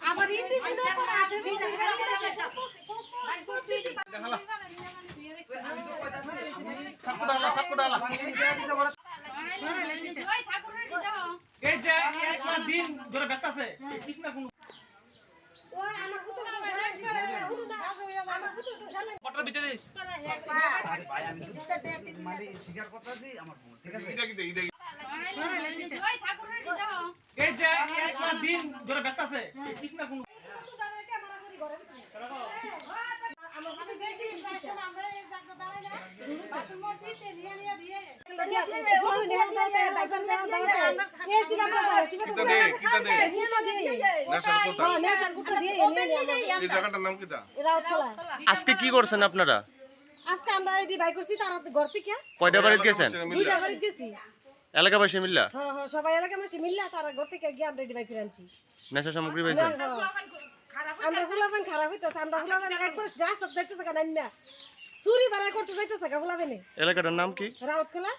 আবার ইন্ডিশ না করে আধে বেশি এই যে একটা দিন ধরে ব্যস্ত আছে কৃষ্ণ কোন ওই আমার পুত্র আমার পুত্র তো জানে কটার ভিতরে আরে ভাই আমি মানে স্বীকার করতেছি আমার ভুল ঠিক আছে এই যে একটা দিন ধরে ব্যস্ত আছে কৃষ্ণ কোন আজকে কি করছেন আপনারা? আজকে আমরা এটি বাই করছি তারা ঘর থেকে কয়টা বাড়িতে গেছেন? দুইটা বাড়ি গেছি। এলাকাবাসী মিল্লা হ্যাঁ হ্যাঁ সবাই এলাকা মাসে মিললা তারা ঘর থেকে গিয়ে আমরা এটি বাই করে আনছি। নেশা সামগ্রী পাইছেন? আমরা ফুলাফান খারাপ হইতেছে আমরা ফুলাফান একবার রাস্তা যাইতেছে কেন নামিয়া চুরি বাড়াই করতে যাইতেছে গা ফুলাফানে। এলাকাটার নাম কি? রাউত খোলা